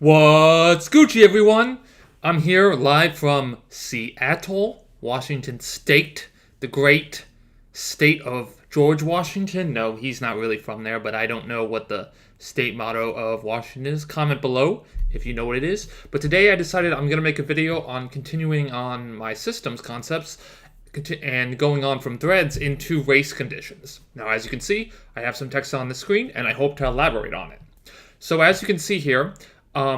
What's Gucci, everyone? I'm here live from Seattle, Washington State, the great state of George Washington. No, he's not really from there, but I don't know what the state motto of Washington is. Comment below if you know what it is. But today I decided I'm going to make a video on continuing on my systems concepts and going on from threads into race conditions. Now, as you can see, I have some text on the screen, and I hope to elaborate on it. So as you can see here,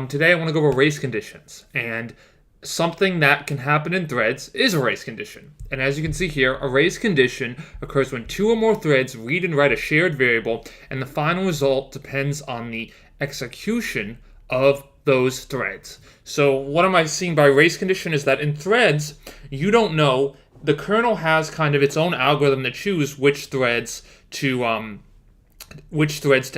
today I want to go over race conditions, and something that can happen in threads is a race condition. And as you can see here, a race condition occurs when two or more threads read and write a shared variable, and the final result depends on the execution of those threads. So what am I seeing by race condition is that in threads, you don't know, the kernel has kind of its own algorithm to choose which threads to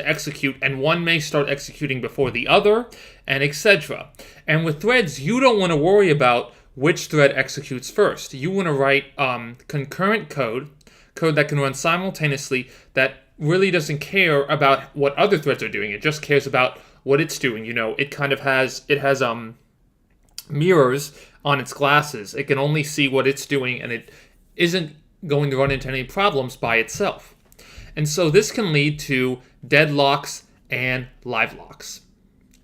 execute, and one may start executing before the other, and etc. And with threads, you don't want to worry about which thread executes first. You want to write concurrent code that can run simultaneously, that really doesn't care about what other threads are doing. It just cares about what it's doing. You know, it has mirrors on its glasses. It can only see what it's doing, and it isn't going to run into any problems by itself. And so this can lead to deadlocks and live locks.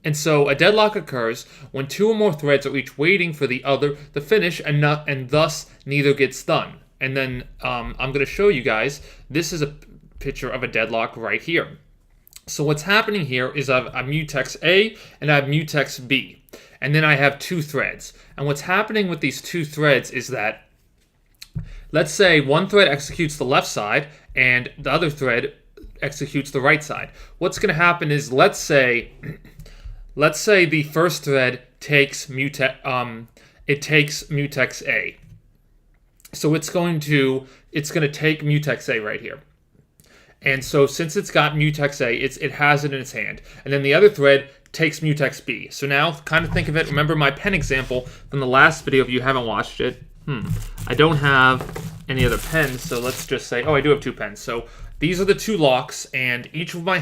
And so a deadlock occurs when two or more threads are each waiting for the other to finish, and thus neither gets done. And then I'm going to show you guys, this is a picture of a deadlock right here. So what's happening here is I have mutex A and I have mutex B. And then I have two threads. And what's happening with these two threads is that, let's say one thread executes the left side and the other thread executes the right side. What's going to happen is, let's say the first thread takes mutex A. So it's going to take mutex A right here. And so since it's got mutex A, it has it in its hand. And then the other thread takes mutex B. So now kind of think of it, remember my pen example from the last video if you haven't watched it. I don't have any other pens, so let's just say, I do have two pens. So these are the two locks, and each of my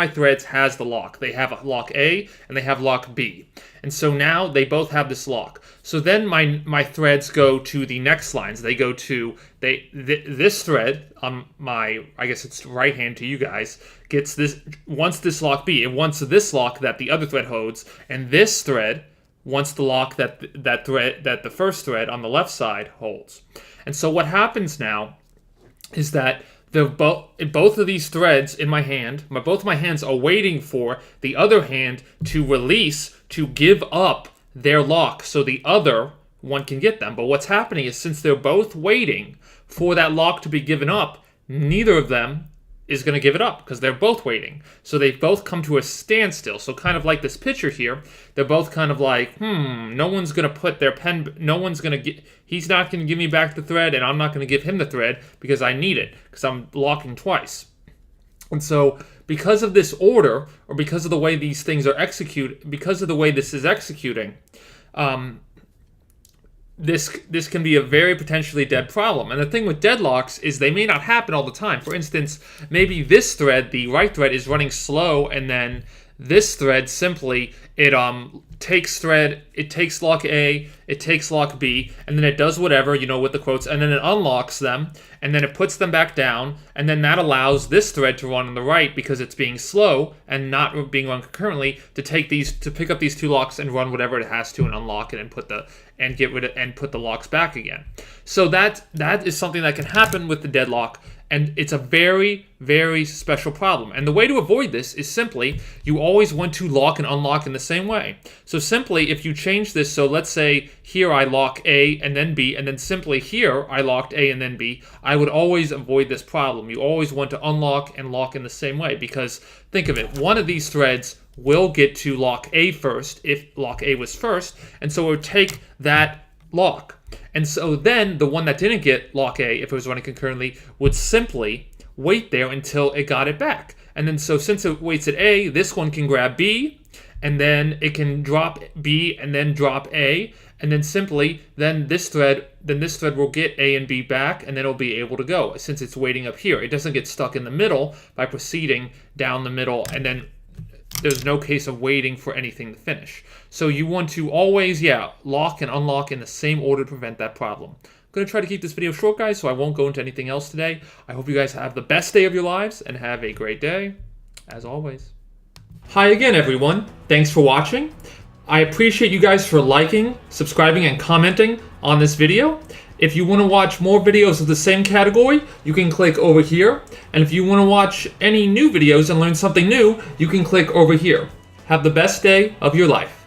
threads has the lock. They have a lock A and they have lock B. And so now they both have this lock. So then my threads go to the next lines. They go to, this thread on my, I guess it's right hand to you guys, wants this lock B. It wants this lock that the other thread holds, and this thread wants the lock that the first thread on the left side holds. And so what happens now is that both of these threads in my hand, both of my hands are waiting for the other hand to release, to give up their lock so the other one can get them. But what's happening is, since they're both waiting for that lock to be given up, neither of them is going to give it up because they're both waiting. So they've both come to a standstill. So kind of like this picture here, they're both kind of like, no one's going to put their pen, he's not going to give me back the thread, and I'm not going to give him the thread because I need it, because I'm locking twice. And so because of this order, or because of the way these things are executed, because of the way this is executing, this can be a very potentially dead problem. And the thing with deadlocks is they may not happen all the time. For instance, maybe this thread, the right thread, is running slow, and then this thread simply, it takes lock A, it takes lock B, and then it does whatever, with the quotes, and then it unlocks them, and then it puts them back down, and then that allows this thread to run on the right, because it's being slow and not being run concurrently, to pick up these two locks and run whatever it has to and unlock it and put the locks back again. So that is something that can happen with the deadlock. And it's a very, very special problem. And the way to avoid this is simply, you always want to lock and unlock in the same way. So simply, if you change this, so let's say here I lock A and then B, and then simply here I locked A and then B, I would always avoid this problem. You always want to unlock and lock in the same way, because think of it, one of these threads will get to lock A first, if lock A was first, and so it would take that lock. And so then the one that didn't get lock A, if it was running concurrently, would simply wait there until it got it back. And then so since it waits at A, this one can grab B, and then it can drop B and then drop A, and then simply this thread will get A and B back, and then it'll be able to go, since it's waiting up here. It doesn't get stuck in the middle by proceeding down the middle and then there's no case of waiting for anything to finish. So you want to always, lock and unlock in the same order to prevent that problem. I'm going to try to keep this video short, guys, so I won't go into anything else today. I hope you guys have the best day of your lives and have a great day, as always. Hi again, everyone. Thanks for watching. I appreciate you guys for liking, subscribing, and commenting on this video. If you want to watch more videos of the same category, you can click over here. And if you want to watch any new videos and learn something new, you can click over here. Have the best day of your life.